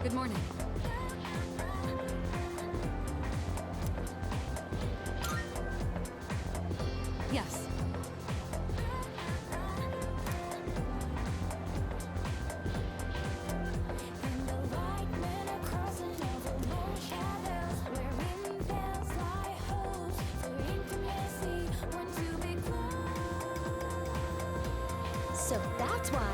Good morning. Yes. So that's why.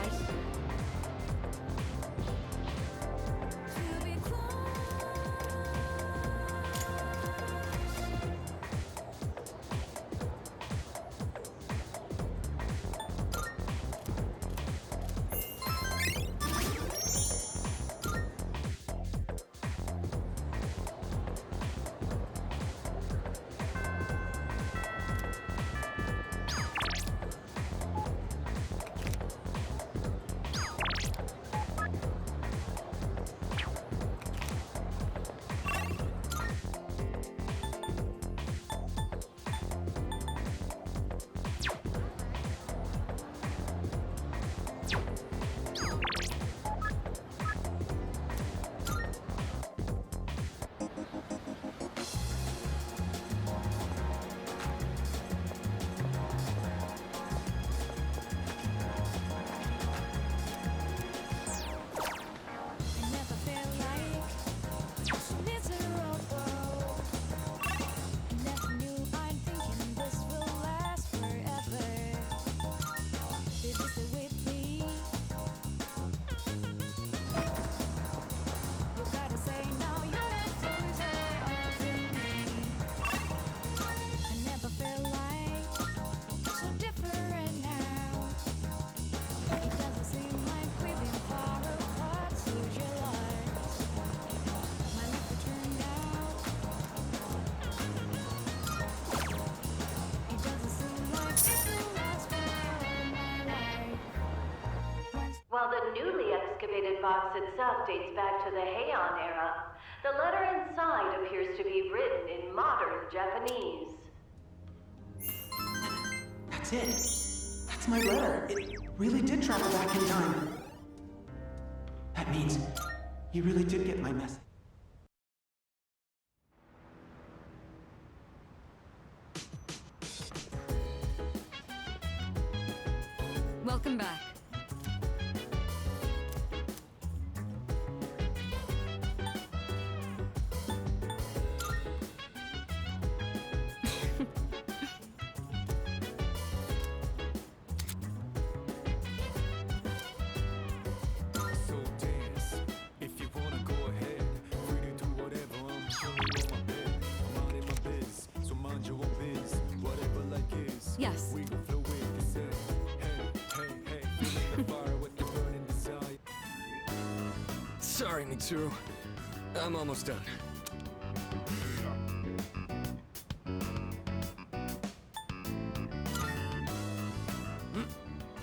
While the newly excavated box itself dates back to the Heian era, the letter inside appears to be written in modern Japanese. That's it. That's my letter. It really did travel back in time. That means you really did get my message. Welcome back. Yes. Sorry, Mitsuru. I'm almost done.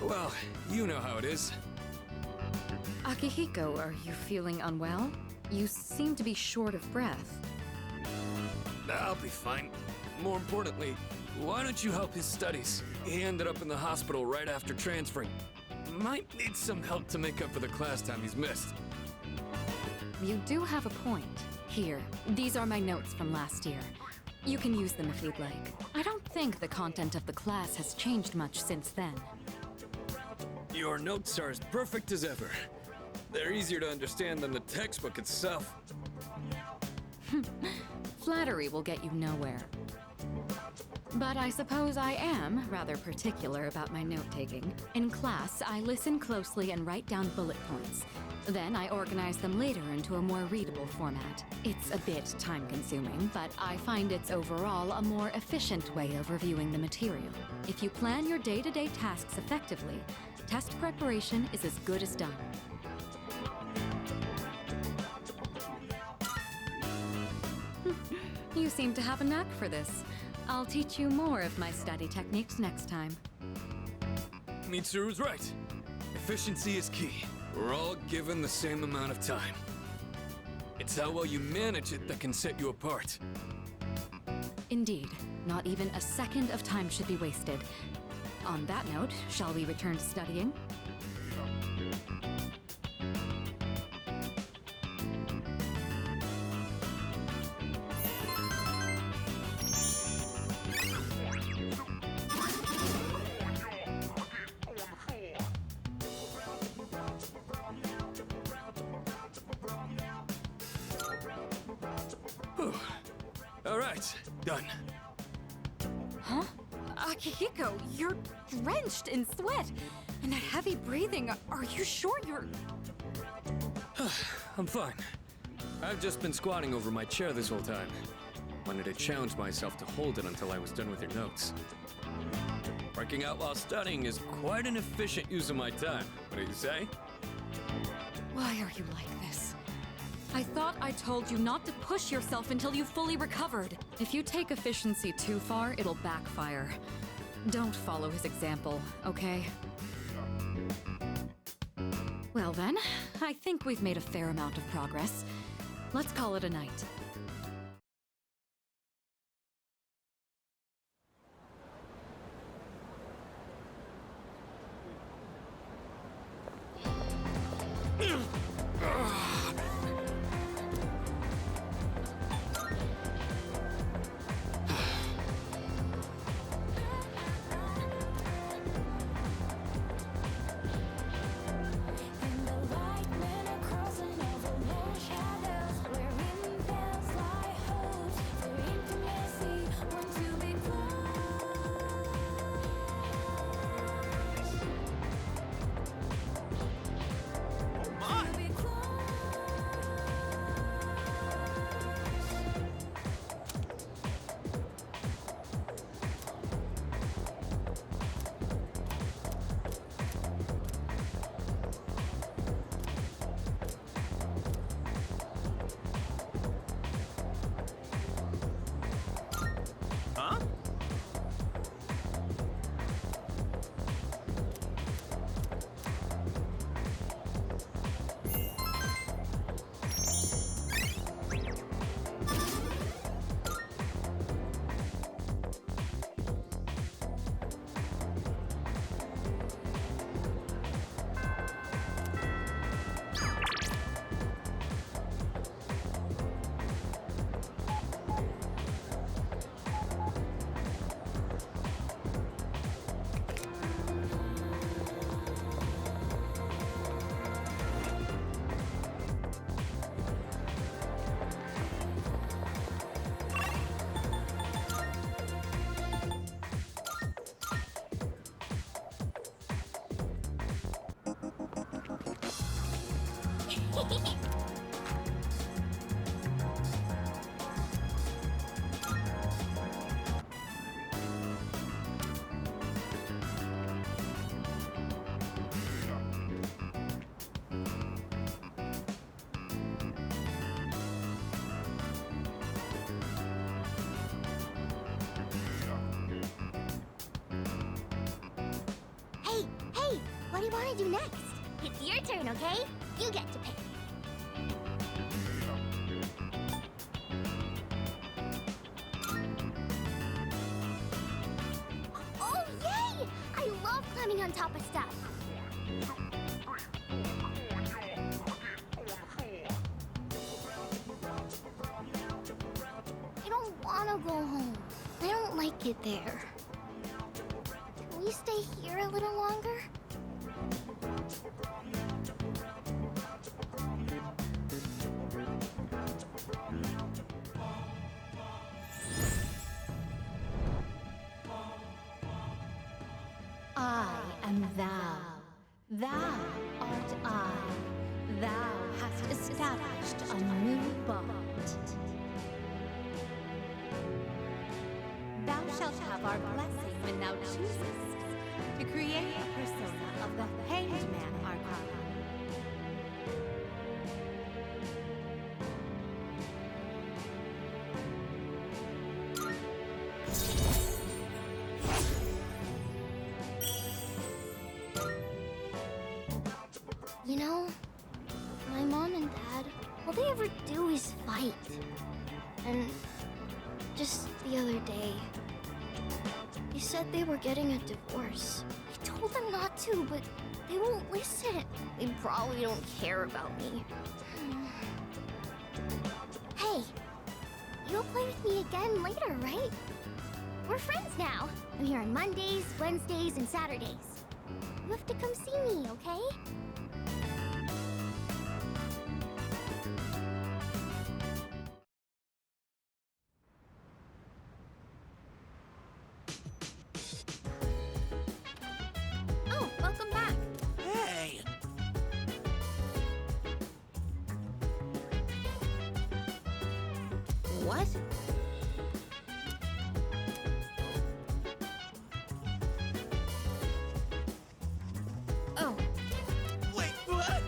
Well, you know how it is. Akihiko, are you feeling unwell? You seem to be short of breath. I'll be fine. More importantly, why don't you help his studies? He ended up in the hospital right after transferring. Might need some help to make up for the class time he's missed. You do have a point. Here, these are my notes from last year. You can use them if you'd like. I don't think the content of the class has changed much since then. Your notes are as perfect as ever. They're easier to understand than the textbook itself. Flattery will get you nowhere. But I suppose I am rather particular about my note-taking. In class, I listen closely and write down bullet points. Then I organize them later into a more readable format. It's a bit time-consuming, but I find it's overall a more efficient way of reviewing the material. If you plan your day-to-day tasks effectively, test preparation is as good as done. You seem to have a knack for this. I'll teach you more of my study techniques next time. Mitsuru's right. Efficiency is key. We're all given the same amount of time. It's how well you manage it that can set you apart. Indeed, not even a second of time should be wasted. On that note, shall we return to studying? All right, done. Huh? Akihiko, you're drenched in sweat and that heavy breathing. Are you sure you're... I'm fine. I've just been squatting over my chair this whole time. Wanted to challenge myself to hold it until I was done with your notes. Working out while studying is quite an efficient use of my time. What do you say? Why are you like this? I thought I told you not to push yourself until you fully recovered. If you take efficiency too far, it'll backfire. Don't follow his example, okay? Well then, I think we've made a fair amount of progress. Let's call it a night. And the light went across and over more shadows, wherein bells lie hopes for intimacy, want to be close. To be close. Huh? Hey, hey, what do you want to do next? It's your turn, okay? You get to pick. Oh, yay! I love climbing on top of stuff. I don't want to go home. I don't like it there. Can we stay here a little longer? I am thou. Thou art I. Thou hast established a new bond. Thou shalt have our blessing when thou choosest to create a persona of the Hanged Man Arcana. You know, my mom and dad, all they ever do is fight. And just the other day, they said they were getting a divorce. I told them not to, but they won't listen. They probably don't care about me. Hey, you'll play with me again later, right? We're friends now. I'm here on Mondays, Wednesdays, and Saturdays. You have to come see me, okay? What? Oh, Wait, what?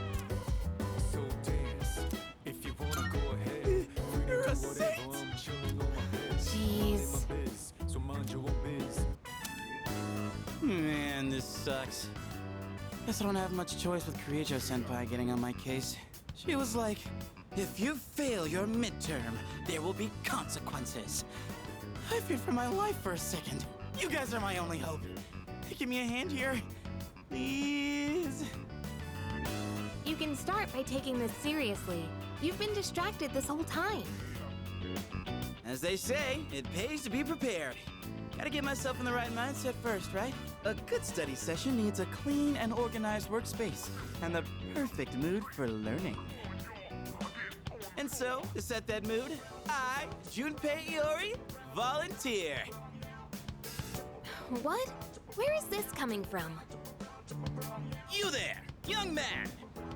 So dance if you wanna go ahead. You're a saint. I'm chilling on my bed. Jeez. My biz, so mind your own biz. Man, this sucks. Guess I don't have much choice with Kirijo-senpai getting on my case. She was like, if you fail your midterm, there will be consequences. I feared for my life for a second. You guys are my only hope. Give me a hand here, please. You can start by taking this seriously. You've been distracted this whole time. As they say, it pays to be prepared. Gotta get myself in the right mindset first, right? A good study session needs a clean and organized workspace and the perfect mood for learning. And so, to set that mood, I, Junpei Iori, volunteer. What? Where is this coming from? You there, young man!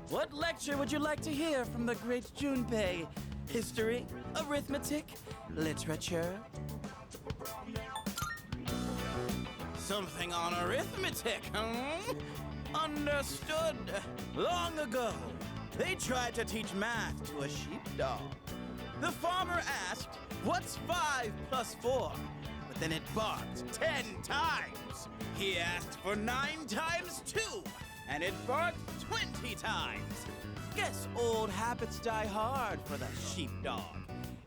What lecture would you like to hear from the great Junpei? History, arithmetic, literature? Something on arithmetic, huh? Understood. Long ago, they tried to teach math to a sheepdog. The farmer asked, "What's 5 plus 4?" But then it barked 10 times. He asked for 9 times 2, and it barked 20 times. Guess old habits die hard for the sheepdog.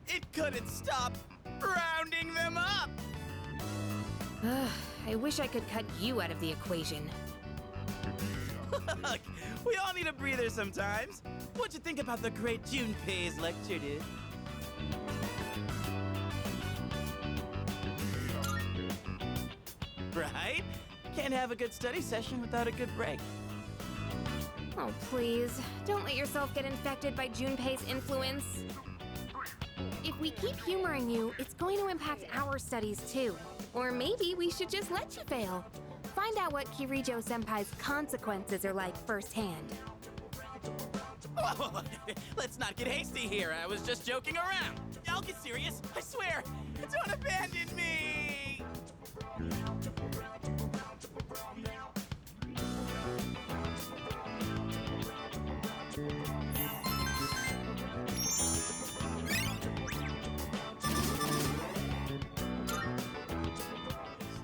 It couldn't stop rounding them up. Ugh, I wish I could cut you out of the equation. Look, we all need a breather sometimes. What'd you think about the great Junpei's lecture, dude? Right? Can't have a good study session without a good break. Oh, please. Don't let yourself get infected by Junpei's influence. If we keep humoring you, it's going to impact our studies too. Or maybe we should just let you fail. Find out what Kirijo-senpai's consequences are like firsthand. Whoa, let's not get hasty here. I was just joking around. I'll get serious. I swear. Don't abandon me.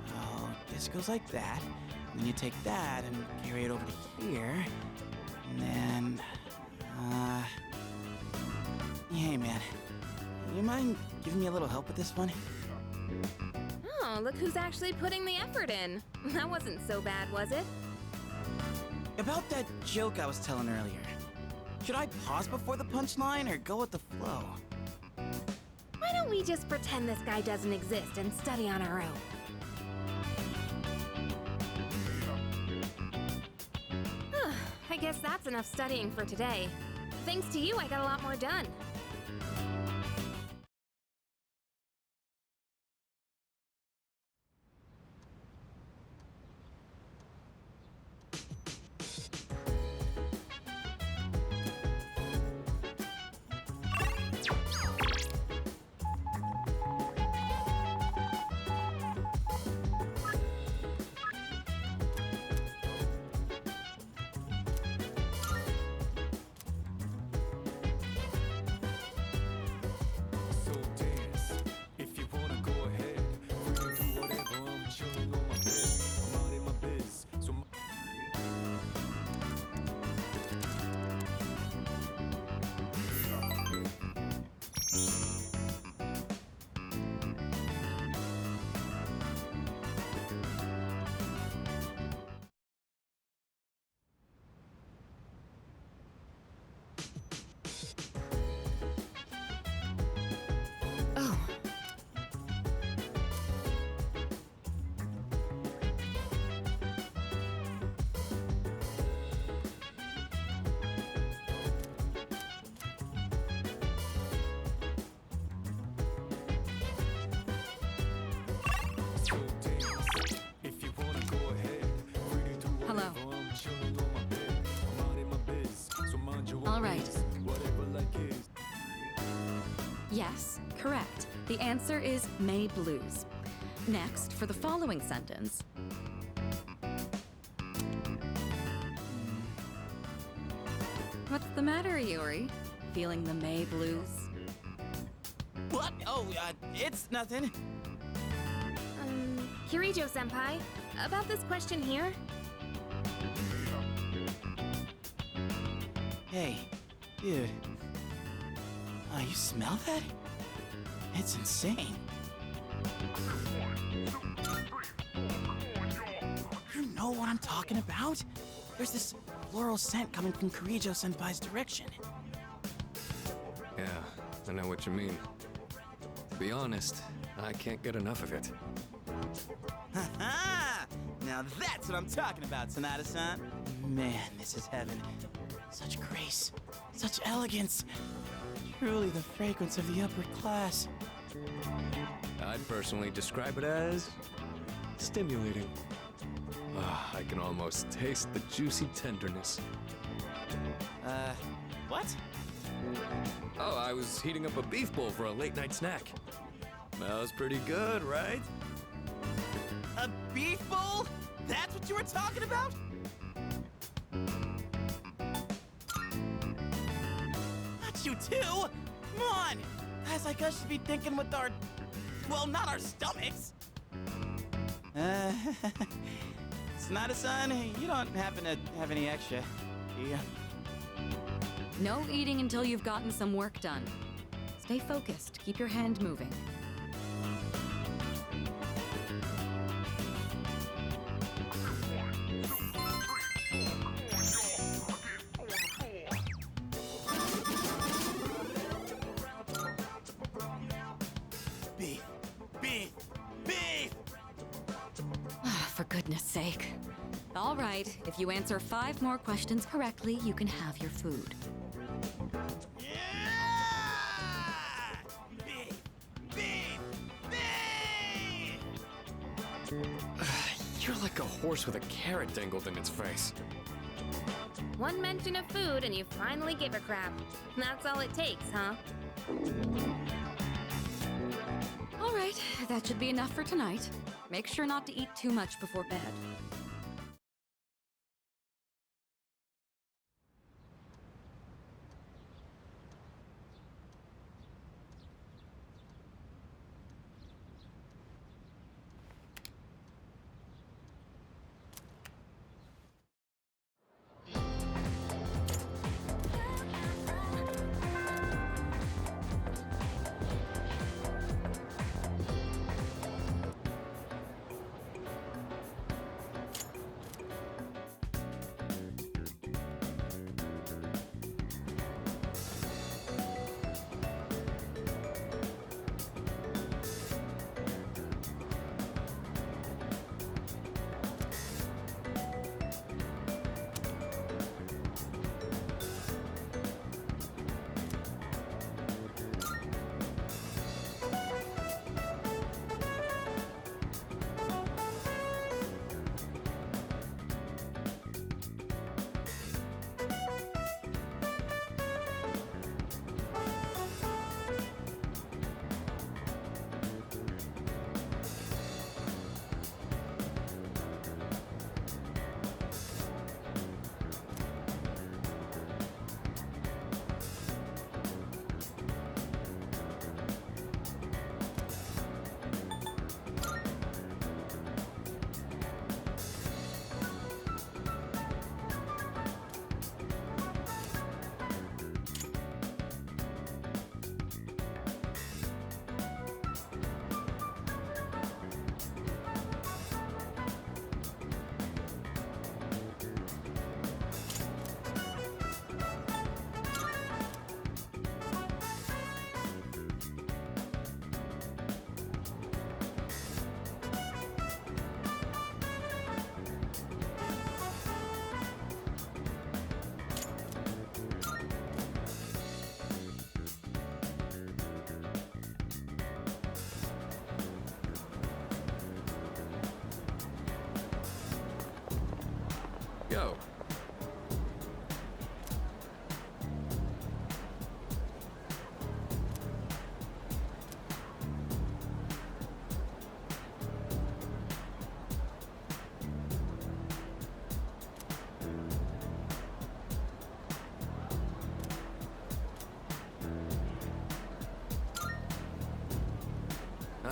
So this goes like that. And then you take that and carry it over to here. And then, hey man, you mind giving me a little help with this one? Oh, look who's actually putting the effort in. That wasn't so bad, was it? About that joke I was telling earlier. Should I pause before the punchline or go with the flow? Why don't we just pretend this guy doesn't exist and study on our own? I guess that's enough studying for today. Thanks to you, I got a lot more done. So dance if you wanna go ahead. Free to do whatever. I'm chilling on my bed. I'm out in my biz, so Oh. so dance if you wanna go ahead. Free to do Hello. whatever. I'm chilling on my bed. I'm out in my biz, so mind your own All right. biz. Whatever like is. Yes, correct. The answer is May Blues. Next, for the following sentence. What's the matter, Yuri? Feeling the May Blues? What? Oh, it's nothing. Kirijo-senpai, about this question here. Hey, dude. You smell that? It's insane. You know what I'm talking about? There's this floral scent coming from Kirijo-senpai's direction. Yeah, I know what you mean. To be honest, I can't get enough of it. Ha-ha! Now that's what I'm talking about, Sonata-san. Man, this is heaven. Such grace, such elegance. Truly the fragrance of the upper class. I'd personally describe it as stimulating. Ah, I can almost taste the juicy tenderness. What? Oh, I was heating up a beef bowl for a late-night snack. Smells pretty good, right? A beef bowl? That's what you were talking about? Not you too! Come on! Guys like us should be thinking with our... well, not our stomachs! Sonata-san, you don't happen to have any extra, do you? No eating until you've gotten some work done. Stay focused. Keep your hand moving. Beef! Beef! Beef! For goodness sake. All right, if you answer 5 more questions correctly, you can have your food. Yeah! Beef! Beef! Beef! You're like a horse with a carrot dangled in its face. One mention of food and you finally give a crap. That's all it takes, huh? All right, that should be enough for tonight. Make sure not to eat too much before bed. Yo.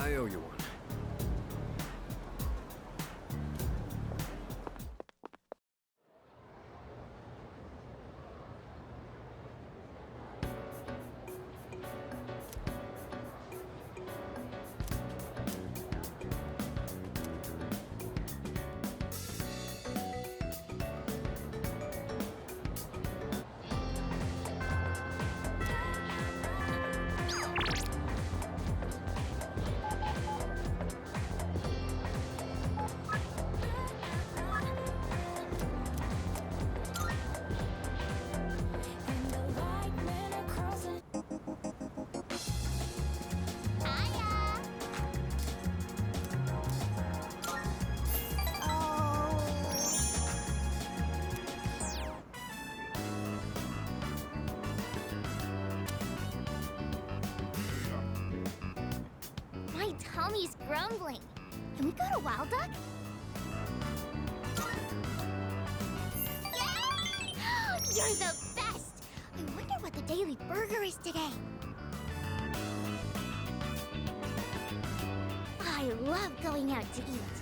I owe you one. My tummy's grumbling. Can we go to Wild Duck? Yay! You're the best! I wonder what the daily burger is today. I love going out to eat.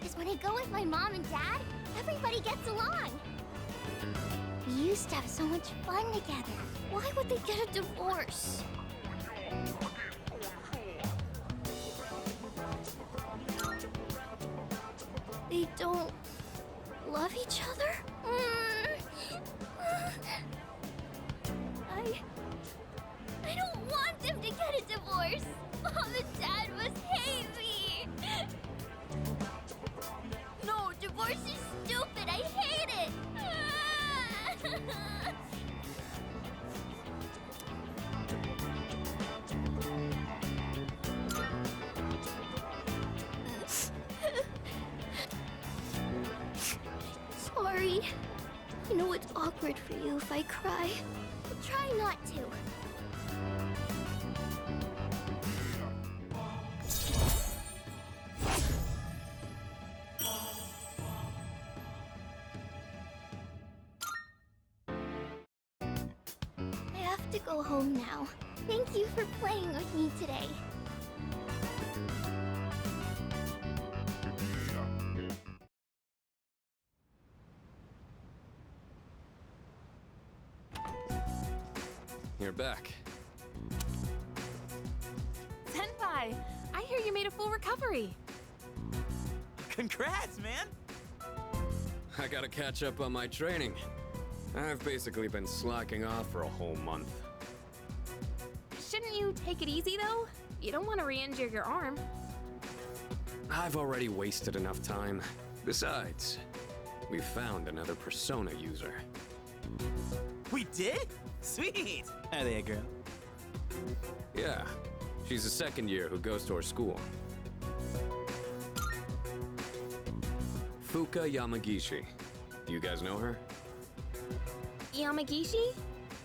Because when I go with my mom and dad, everybody gets along. We used to have so much fun together. Why would they get a divorce? They don't love each other? I don't want them to get a divorce. Mom and Dad must hate me. No, divorce is stupid. I hate it. Sorry. I know it's awkward for you if I cry. I'll try not to. I have to go home now. Thank you for playing with me today. You're back. Senpai, I hear you made a full recovery. Congrats, man! I gotta catch up on my training. I've basically been slacking off for a whole month. Shouldn't you take it easy, though? You don't want to re-injure your arm. I've already wasted enough time. Besides, we found another Persona user. We did? Sweet! Are they a girl? Yeah, she's a second year who goes to our school. Fuka Yamagishi. You guys know her? Yamagishi?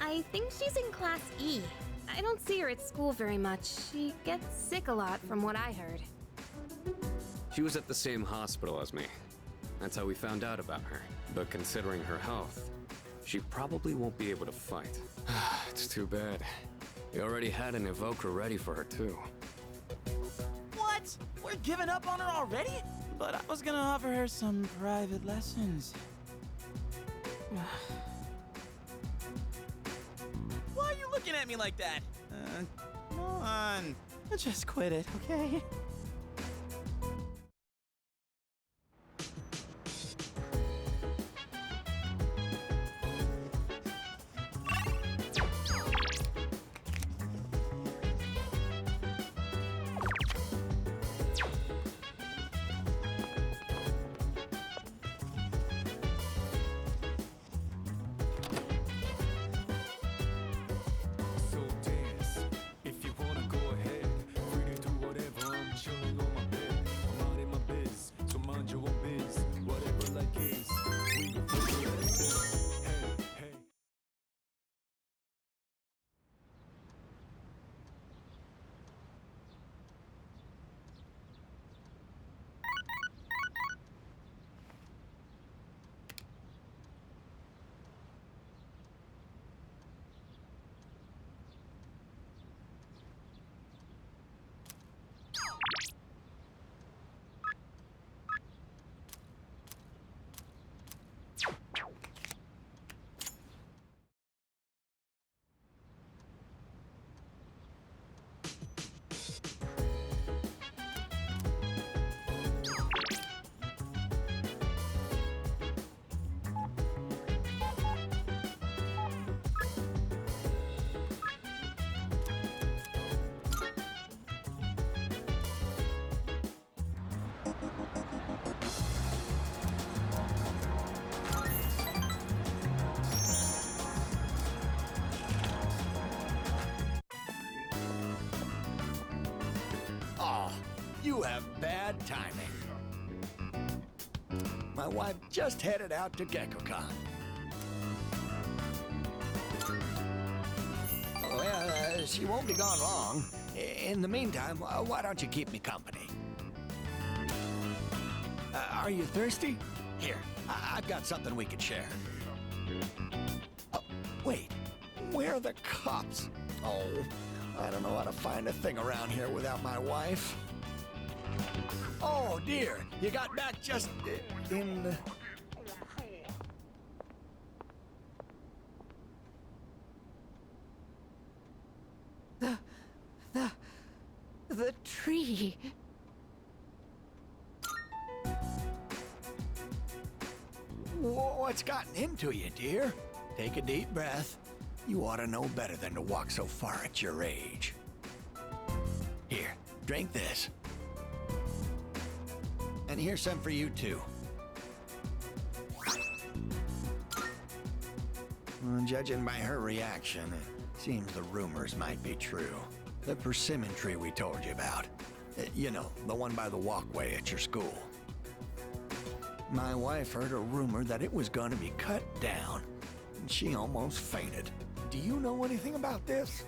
I think she's in Class E. I don't see her at school very much. She gets sick a lot from what I heard. She was at the same hospital as me. That's how we found out about her. But considering her health, she probably won't be able to fight. It's too bad. We already had an evoker ready for her too. What? We're giving up on her already? But I was gonna offer her some private lessons. Why are you looking at me like that? Come on. Just quit it, okay? So dance. If you wanna go ahead, free to do whatever, I'm You have bad timing. My wife just headed out to GeckoCon. Well, she won't be gone long. In the meantime, why don't you keep me company? Are you thirsty? Here, I've got something we could share. Oh, wait, where are the cops? Oh, I don't know how to find a thing around here without my wife. Oh, dear, you got back just in the... The tree. What's gotten into you, dear? Take a deep breath. You ought to know better than to walk so far at your age. Here, drink this. And here's some for you, too. Well, judging by her reaction, it seems the rumors might be true. The persimmon tree we told you about. You know, the one by the walkway at your school. My wife heard a rumor that it was going to be cut down, and she almost fainted. Do you know anything about this?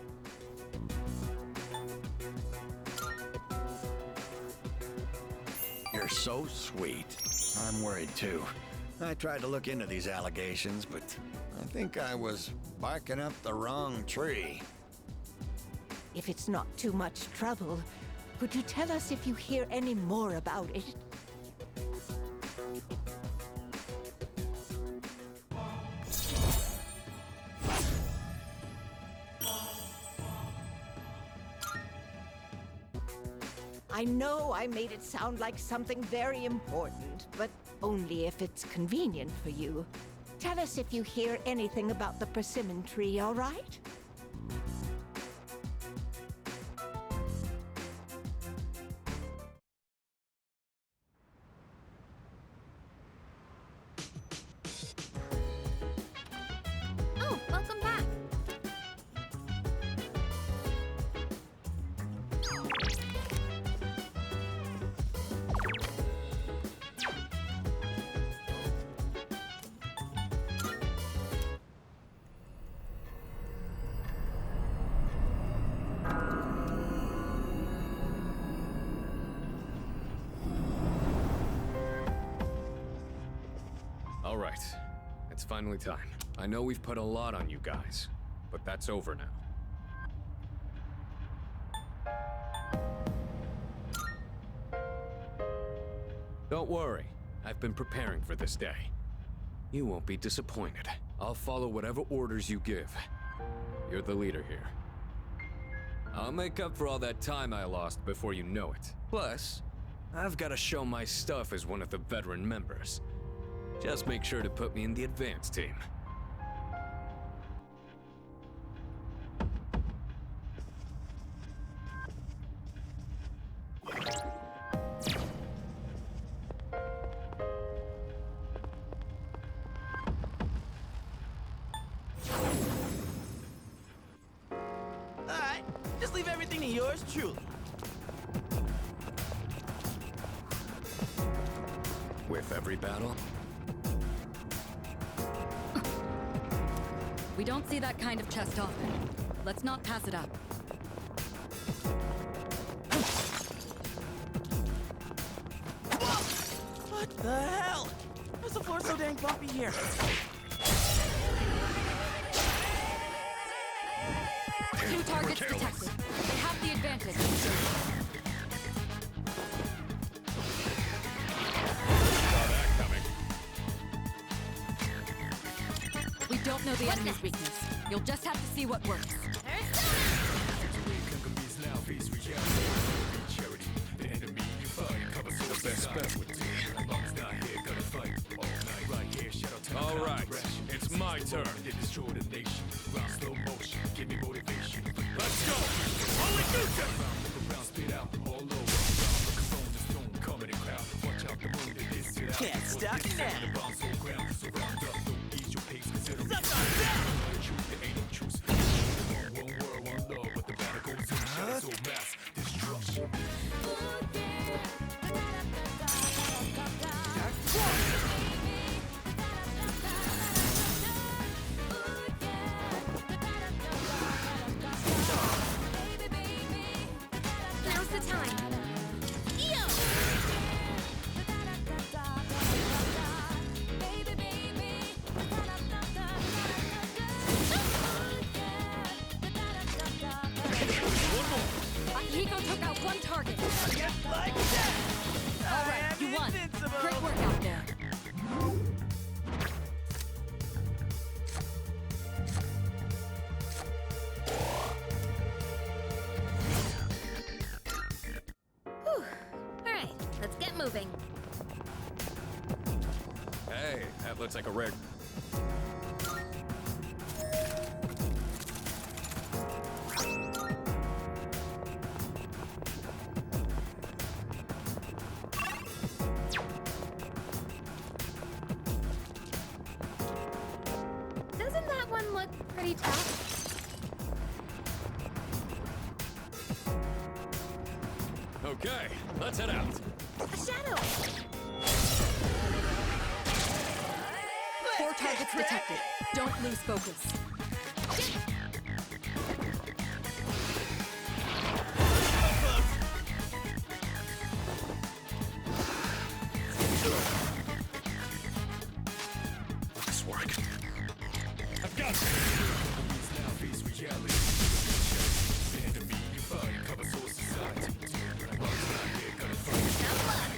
You're so sweet. I'm worried too. I tried to look into these allegations, but I think I was barking up the wrong tree. If it's not too much trouble, could you tell us if you hear any more about it? I know I made it sound like something very important, but only if it's convenient for you. Tell us if you hear anything about the persimmon tree, all right? Oh, welcome back. All right, it's finally time. I know we've put a lot on you guys, but that's over now. Don't worry, I've been preparing for this day. You won't be disappointed. I'll follow whatever orders you give. You're the leader here. I'll make up for all that time I lost before you know it. Plus, I've got to show my stuff as one of the veteran members. Just make sure to put me in the advanced team. Alright, just leave everything to yours truly. With every battle, We don't see that kind of chest often. Let's not pass it up. What the hell? Why is the floor so dang bumpy here? Two targets detected. They have the advantage. We don't know the enemy's weakness. You'll just have to see what works. all right, it's my turn. Let's go! Holy Can't stop now. That looks like a rare... Doesn't that one look pretty tough? Okay, let's head out. A shadow! 4 targets detected. Don't lose focus. This work. I've got it. Now face reality. The enemy you fight, cover soul society.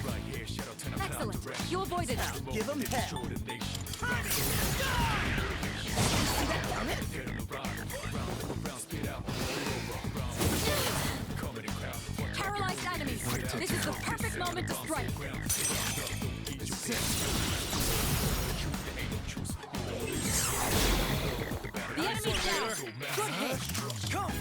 Right here, shadow 10 o'clock Excellent. direction. You avoided it. Give them hell. Destroy the nation. Head on the ride. Round, spit out. Over, round. Comedy crowd. Watch out. Paralyzed enemies. This is the perfect moment to strike. The enemy's down. Good hit. Come!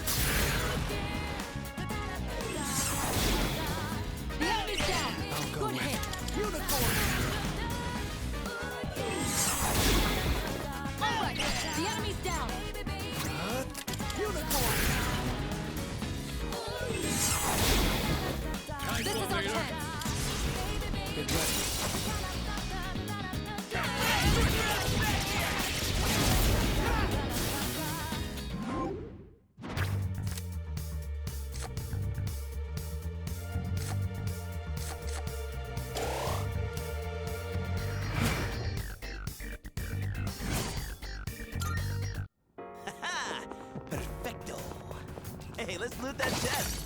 The enemy's down. Good hit. Unicorn! All right. The enemy's down. Unicorn! This is our chance. Get ready. Ha! Perfecto! Hey, let's loot that chest!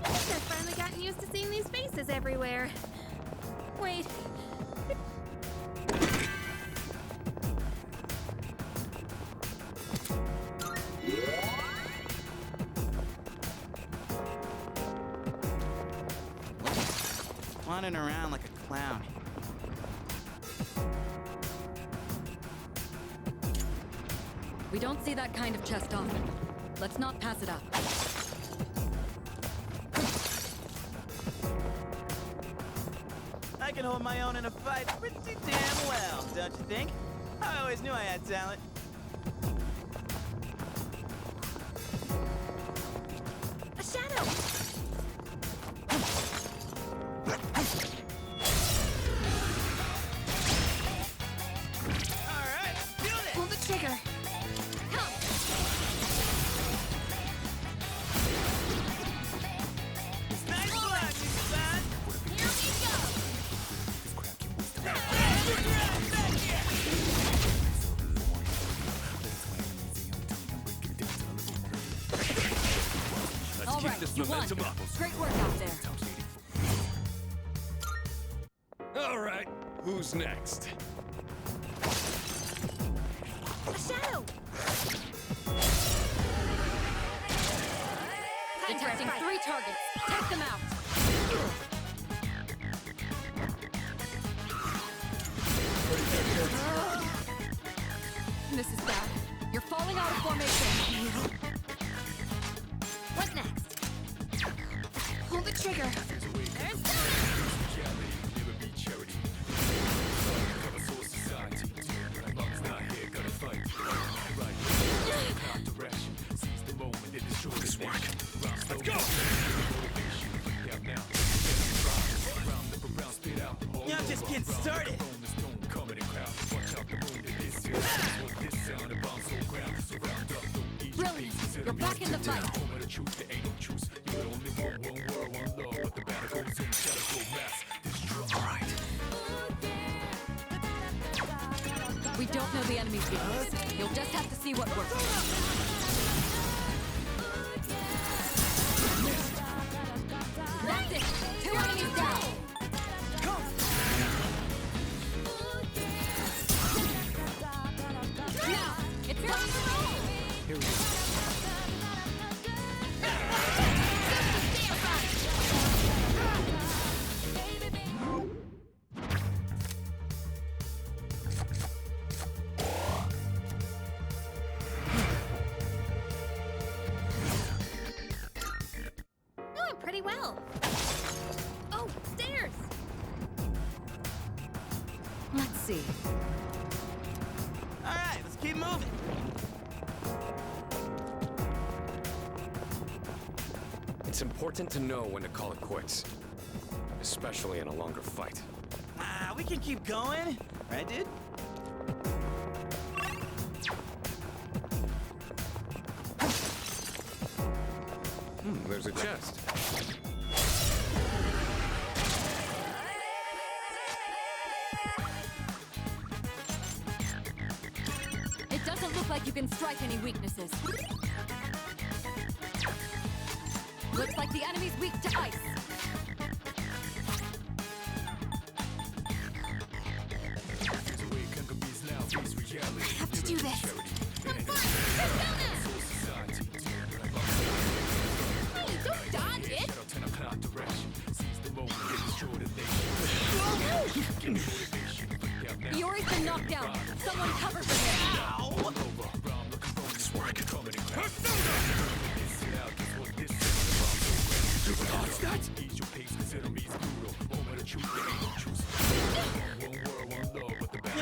I've finally gotten used to seeing these faces everywhere. Wait. Wandering around like a clown. We don't see that kind of chest often. Let's not pass it up. I can hold my own in a fight pretty damn well, don't you think? I always knew I had talent. A shadow! Alright, do this! Pull the trigger. Come! Nice block, you son! Here we go! Let's All keep right, this you won. momentum up. Great work out there. All right, who's next? A shadow! Detecting 3 targets. Take them out. This is bad. You're falling out of formation. What next? Pull the trigger. There's Never be charity. Cover soul society. Mom's not here, gotta fight. Right here, not direction. Seize the moment and destroy this work. Let's go! Y'all just getting started. Brilliant. You're back in the fight. All right. We don't know the enemy's weakness. You'll just have to see what works. That's it. 2 enemies down. Now, it's time to roll. Here we go. see. All right, let's keep moving. It's important to know when to call it quits, especially in a longer fight. We can keep going, right, dude? There's a chest. It doesn't look like you can strike any weaknesses. Looks like the enemy's weak to ice. I have to do this. Hey, don't dodge it! Yori's been knocked down. Someone cover for him.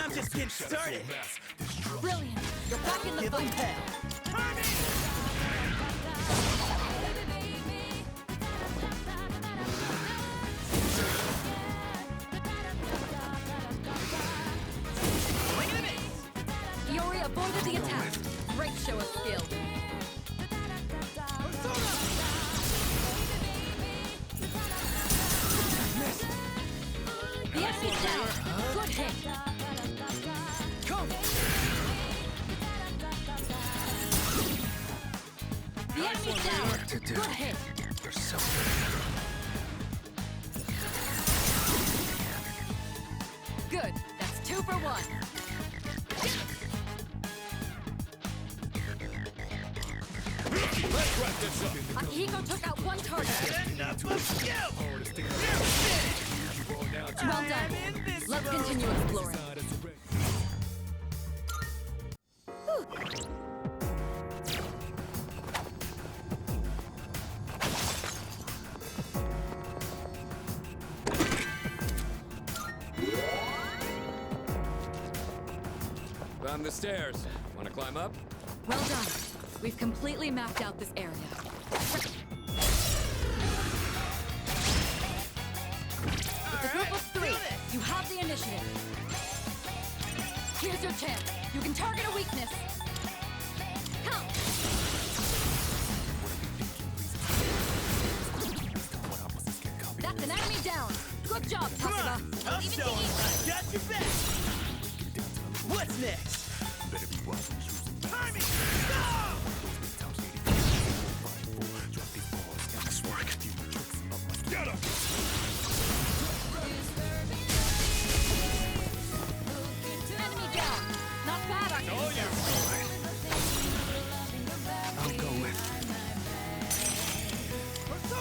I'm just getting started. Brilliant. You're back in the Give them fight. hell. Yori avoided the attack. Great show of skill. The enemy's down. Good hit. Come! The enemy's down. Good hit. You're so Good. That's 2 for 1. Let's wrap this up. Akihiko took out 1 target. Enough of you! Well done. Let's continue exploring. Found the stairs. Want to climb up? Well done. We've completely mapped out this area. It's a group of 3. You have the initiative. Here's your chance. You can target a weakness. Come! That's an enemy down. Good job, Come Takuma. on! I'll show 'em I got your back! What's next? Timing! Go! Get him! Enemy down. Not bad, Akihiko. I'll go with. Let's do it.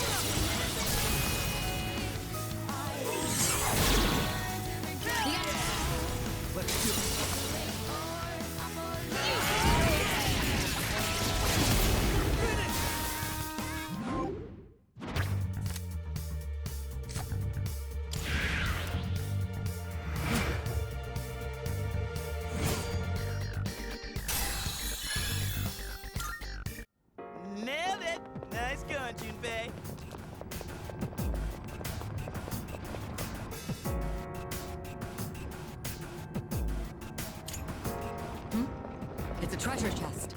Nailed it! Nice going, Junpei. It's a treasure chest.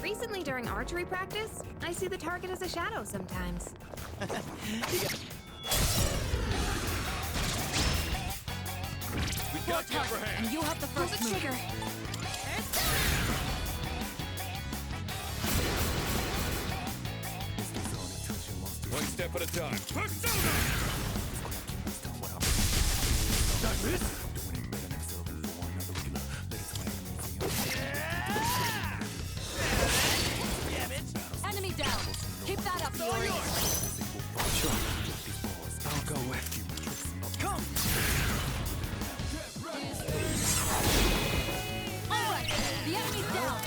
Recently, during archery practice, I see the target as a shadow sometimes. We got the upper And hand. you have the Pull first the move. trigger. One step at a time. Persona! Enemy down. Keep that up, Yori. Sure. I'll go with. Come! All right. The enemy's down.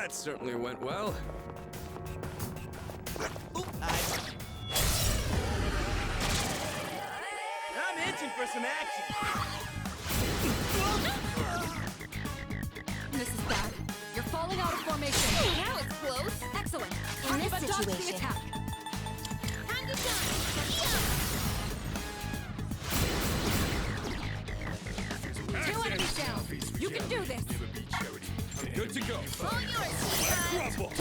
That certainly went well. Oop, I'm itching for some action. This is bad. You're falling out of formation. That was close. Excellent. In this But dodge the situation- attack. Time to shine. Two enemies down. You can do this. I'm good to go. All yours, sweetheart. Crumble.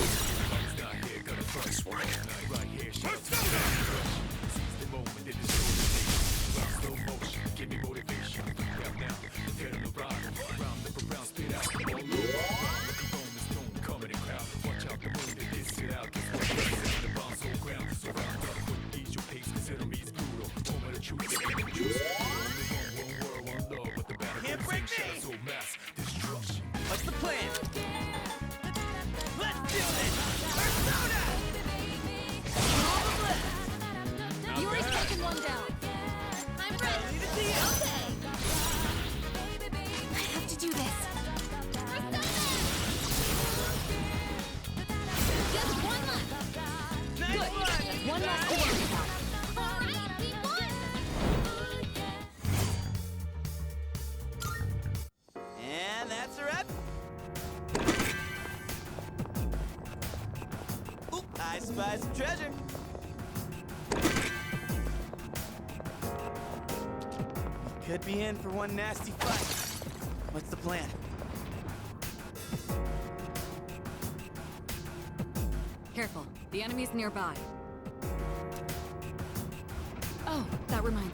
Can't break me! What's the plan? Let's do this! Persona! Yuri's taken one down. I'm ready. Need to see it. Okay. I have to do this. Just one left. Nice Good. one! That's one last to worry about. All right, we won. And that's a wrap. Oop, I spy some treasure. Could be in for one nasty fight. What's the plan? Careful. The enemy's nearby. Oh, that reminds me.